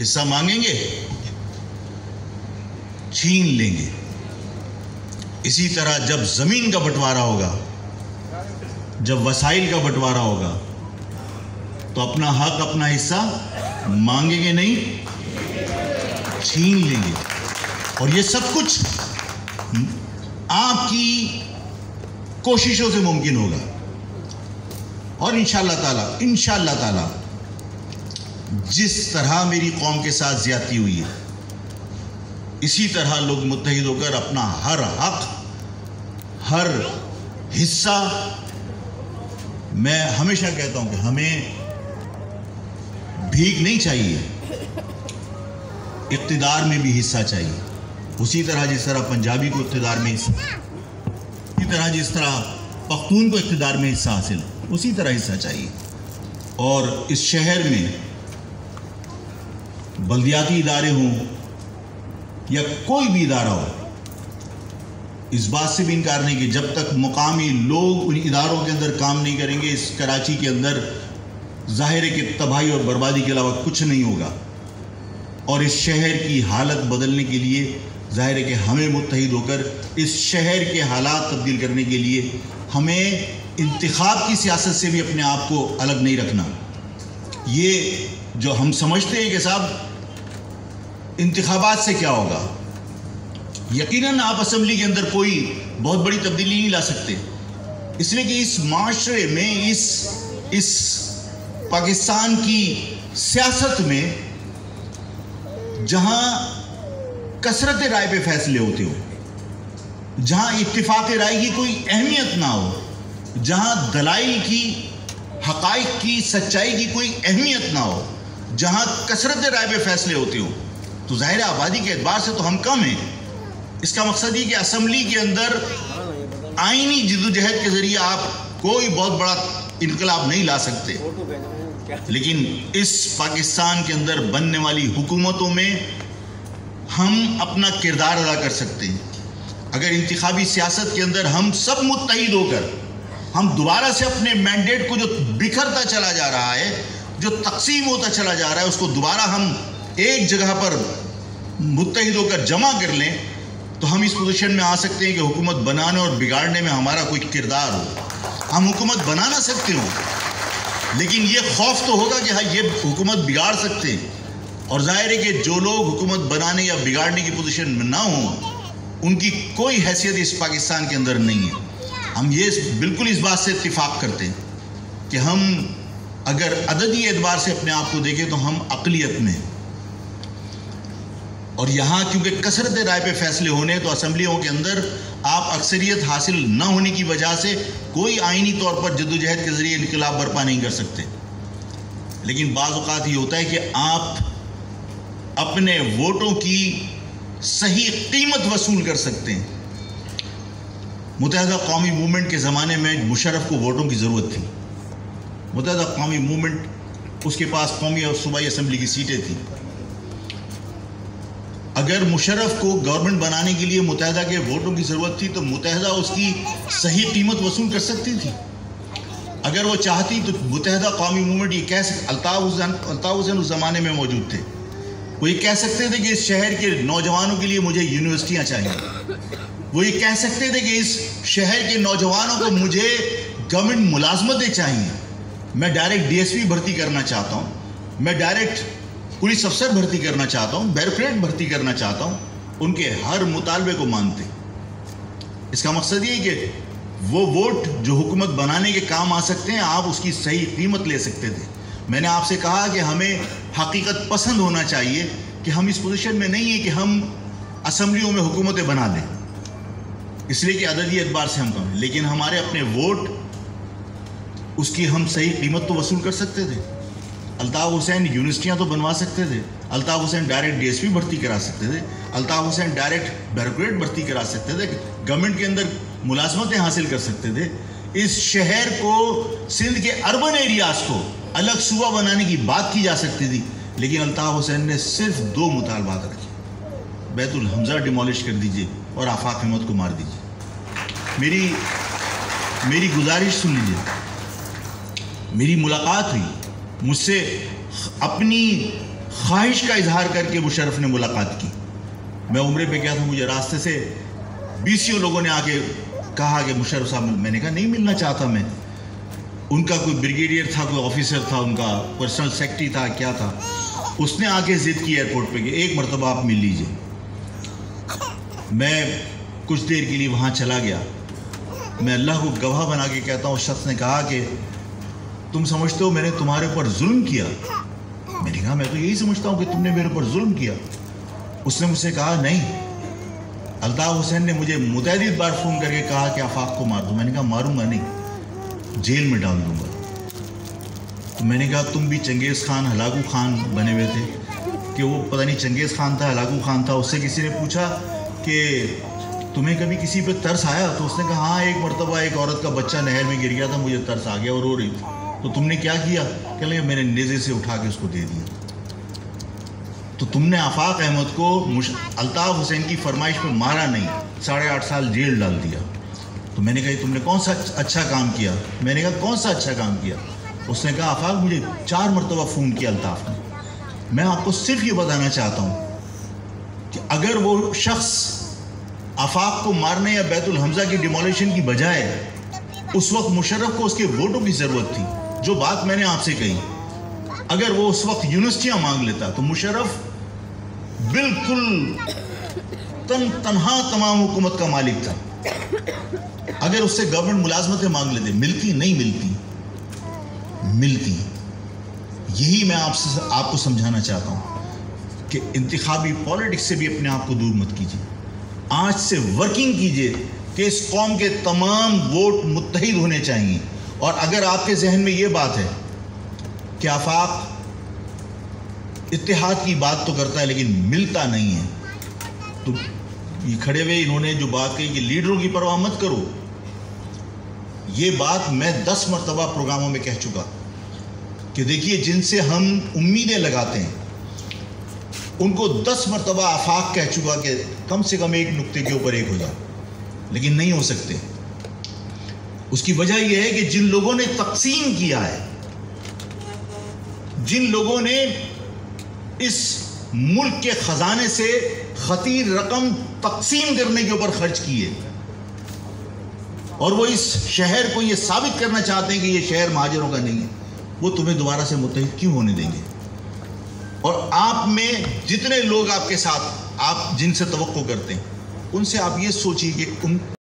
حصہ مانگیں گے، چھین لیں گے۔ اسی طرح جب زمین کا بٹوارا ہوگا، جب وسائل کا بٹوارا ہوگا، تو اپنا حق، اپنا حصہ مانگیں گے نہیں، چھین لیں گے۔ اور یہ سب کچھ آپ کی کوششوں سے ممکن ہوگا۔ اور انشاءاللہ تعالی جس طرح میری قوم کے ساتھ زیادتی ہوئی ہے، اسی طرح لوگ متحد ہو کر اپنا ہر حق، ہر حصہ، میں ہمیشہ کہتا ہوں کہ ہمیں بھیک نہیں چاہیے، اقتدار میں بھی حصہ چاہیے۔ اسی طرح جس طرح پنجابی کو اقتدار میں حصہ، اسی طرح جس طرح پختون کو اقتدار میں حصہ حاصل ہے، اسی طرح حصہ چاہیے۔ اور اس شہر میں بلدیاتی ادارے ہوں یا کوئی بھی ادارہ ہو، اس بات سے بھی انکار نہیں کہ جب تک مقامی لوگ ان اداروں کے اندر کام نہیں کریں گے، اس کراچی کے اندر ظاہر ہے کہ تباہی اور بربادی کے علاوہ کچھ نہیں ہوگا۔ اور اس شہر کی حالت بدلنے کے لیے ظاہر ہے کہ ہمیں متحد ہو کر اس شہر کے حالات تبدیل کرنے کے لیے ہمیں انتخاب کی سیاست سے بھی اپنے آپ کو الگ نہیں رکھنا۔ یہ جو ہم سمجھتے ہیں کہ صاحب انتخابات سے کیا ہوگا، یقیناً آپ اسمبلی کے اندر کوئی بہت بڑی تبدیلی نہیں لا سکتے، اس لیے کہ اس معاشرے میں، اس پاکستان کی سیاست میں جہاں کثرت رائے پہ فیصلے ہوتے ہو، جہاں اتفاق رائے کی کوئی اہمیت نہ ہو، جہاں دلائل کی، حقائق کی، سچائی کی کوئی اہمیت نہ ہو، جہاں کثرت رائے پہ فیصلے ہوتے ہو، تو ظاہر آبادی کے اعتبار سے تو ہم کم ہیں۔ اس کا مقصد یہ کہ اسمبلی کے اندر آئینی جدوجہد کے ذریعے آپ کوئی بہت بڑا انقلاب نہیں لا سکتے، لیکن اس پاکستان کے اندر بننے والی حکومتوں میں ہم اپنا کردار ادا کر سکتے ہیں۔ اگر انتخابی سیاست کے اندر ہم سب متحد ہو کر ہم دوبارہ سے اپنے مینڈیٹ کو جو بکھرتا چلا جا رہا ہے، جو تقسیم ہوتا چلا جا رہا ہے، اس کو دوبارہ ہم ایک جگہ پر متحد ہو کر جمع کر لیں، تو ہم اس پوزیشن میں آ سکتے ہیں کہ حکومت بنانے اور بگاڑنے میں ہمارا کوئی کردار ہو۔ ہم حکومت بنا نہ سکتے ہوں، لیکن یہ خوف تو ہوگا کہ ہاں یہ حکومت بگاڑ سکتے ہیں، اور ظاہر ہے کہ جو لوگ حکومت بنانے یا بگاڑنے کی پوزیشن میں نہ ہوں، ان کی کوئی حیثیت اس پاکستان کے اندر نہیں ہے۔ ہم یہ بالکل اس بات سے اتفاق کرتے ہیں کہ ہم اگر عددی اعتبار سے اپنے آپ کو دیکھیں تو ہم اقلیت میں ہیں، اور یہاں کیونکہ کثرت رائے پہ فیصلے ہونے، تو اسمبلیوں کے اندر آپ اکثریت حاصل نہ ہونے کی وجہ سے کوئی آئینی طور پر جدوجہد کے ذریعے انقلاب برپا نہیں کر سکتے۔ لیکن بعض اوقات یہ ہوتا ہے کہ آپ اپنے ووٹوں کی صحیح قیمت وصول کر سکتے ہیں۔ متحدہ قومی موومنٹ کے زمانے میں مشرف کو ووٹوں کی ضرورت تھی۔ متحدہ قومی موومنٹ، اس کے پاس قومی اور صوبائی اسمبلی کی سیٹیں تھیں۔ اگر مشرف کو گورنمنٹ بنانے کے لیے متحدہ کے ووٹوں کی ضرورت تھی تو متحدہ اس کی صحیح قیمت وصول کر سکتی تھی۔ اگر وہ چاہتی تو متحدہ قومی موومنٹ یہ کہہ سکتے، الطاف حسین اس زمانے میں موجود تھے، وہ یہ کہہ سکتے تھے کہ اس شہر کے نوجوانوں کے لیے مجھے یونیورسٹیاں چاہیے، وہ یہ کہہ سکتے تھے کہ اس شہر کے نوجوانوں کو مجھے گورنمنٹ ملازمتیں چاہیے، میں ڈائریکٹ ڈی ایس پی بھرتی کرنا چاہتا ہوں، میں ڈائریکٹ پولیس افسر بھرتی کرنا چاہتا ہوں، بیوروکریٹ بھرتی کرنا چاہتا ہوں۔ ان کے ہر مطالبے کو مانتے۔ اس کا مقصد یہ کہ وہ ووٹ جو حکومت بنانے کے کام آ سکتے ہیں، آپ اس کی صحیح قیمت لے سکتے تھے۔ میں نے آپ سے کہا کہ ہمیں حقیقت پسند ہونا چاہیے کہ ہم اس پوزیشن میں نہیں ہیں کہ ہم اسمبلیوں میں حکومتیں بنا دیں، اس لیے کہ عددی اعتبار سے ہم کم ہیں، لیکن ہمارے اپنے ووٹ، اس کی ہم صحیح قیمت تو وصول کر سکتے تھے۔ الطاف حسین یونیورسٹیاں تو بنوا سکتے تھے، Altaf Hussain direct D S P بھرتی کرا سکتے تھے، الطاف حسین ڈائریکٹ بیوروکریٹ بھرتی کرا سکتے تھے، گورنمنٹ کے اندر ملازمتیں حاصل کر سکتے تھے۔ اس شہر کو، سندھ کے اربن ایریاز کو الگ صوبہ بنانے کی بات کی جا سکتی تھی، لیکن الطاف حسین نے صرف 2 مطالبات رکھے: بیت الحمزہ ڈیمولش کر دیجئے اور آفاق احمد کو مار دیجئے۔ میری گزارش سن لیجئے، میری ملاقات ہوئی، مجھ سے اپنی خواہش کا اظہار کر کے مشرف نے ملاقات کی. میں عمرے پہ گیا تھا, مجھے راستے سے 20 لوگوں نے آ کے کہا کہ مشرف صاحب, میں نے کہا نہیں ملنا چاہتا میں. ان کا کوئی بریگیڈیئر تھا, کوئی آفیسر تھا, ان کا پرسنل سیکرٹری تھا, کیا تھا, اس نے آ کے ضد کی ایئرپورٹ پہ کہ ایک مرتبہ آپ مل لیجئے. میں کچھ دیر کے لیے وہاں چلا گیا. میں اللہ کو گواہ بنا کے کہتا ہوں, اس شخص نے کہا کہ تم سمجھتے ہو میں نے تمہارے اوپر ظلم کیا؟ میں نے کہا میں تو یہی سمجھتا ہوں کہ تم نے میرے اوپر ظلم کیا. اس نے مجھ سے کہا نہیں, الطاف حسین نے مجھے متعدد بار فون کر کے کہا کہ آفاق کو مار دو. میں نے کہا ماروں گا نہیں, جیل میں ڈال دوں گا. تو میں نے کہا تم بھی چنگیز خان ہلاکو خان بنے ہوئے تھے, کہ وہ پتہ نہیں چنگیز خان تھا ہلاکو خان تھا. اس سے کسی نے پوچھا کہ تمہیں کبھی کسی پہ ترس آیا؟ تو اس نے کہا ہاں, ایک مرتبہ ایک عورت کا بچہ نہر میں گر گیا تھا, مجھے ترس آ گیا اور رو رہی تھی. تو تم نے کیا کیا؟ کہ لیں میں نے نیزے سے اٹھا کے اس کو دے دیا. تو تم نے آفاق احمد کو الطاف حسین کی فرمائش پہ مارا نہیں, 8.5 سال جیل ڈال دیا. تو میں نے کہا تم نے کون سا اچھا کام کیا؟ میں نے کہا کون سا اچھا کام کیا؟ اس نے کہا آفاق مجھے 4 مرتبہ فون کیا الطاف نے. میں آپ کو صرف یہ بتانا چاہتا ہوں کہ اگر وہ شخص آفاق کو مارنے یا بیت الحمزہ کی ڈیمولیشن کی بجائے اس وقت مشرف کو اس کے ووٹوں کی ضرورت تھی, جو بات میں نے آپ سے کہی, اگر وہ اس وقت یونیورسٹیاں مانگ لیتا تو مشرف بالکل تنہا تمام حکومت کا مالک تھا. اگر اس سے گورنمنٹ ملازمتیں مانگ لیتے, ملتی نہیں ملتی. یہی میں آپ کو سمجھانا چاہتا ہوں کہ انتخابی پالیٹکس سے بھی اپنے آپ کو دور مت کیجیے. آج سے ورکنگ کیجیے کہ اس قوم کے تمام ووٹ متحد ہونے چاہیے. اور اگر آپ کے ذہن میں یہ بات ہے کہ آفاق اتحاد کی بات تو کرتا ہے لیکن ملتا نہیں ہے, تو یہ کھڑے ہوئے انہوں نے جو بات کہی کہ لیڈروں کی پرواہ مت کرو, یہ بات میں 10 مرتبہ پروگراموں میں کہہ چکا کہ دیکھیے جن سے ہم امیدیں لگاتے ہیں ان کو 10 مرتبہ آفاق کہہ چکا کہ کم سے کم ایک نقطے کے اوپر ایک ہو جائے, لیکن نہیں ہو سکتے. اس کی وجہ یہ ہے کہ جن لوگوں نے تقسیم کیا ہے, جن لوگوں نے اس ملک کے خزانے سے خطیر رقم تقسیم کرنے کے اوپر خرچ کیے, اور وہ اس شہر کو یہ ثابت کرنا چاہتے ہیں کہ یہ شہر مہاجروں کا نہیں ہے, وہ تمہیں دوبارہ سے متحد کیوں ہونے دیں گے؟ اور آپ میں جتنے لوگ آپ کے ساتھ, آپ جن سے توقع کرتے ہیں, ان سے آپ یہ سوچیے کہ ان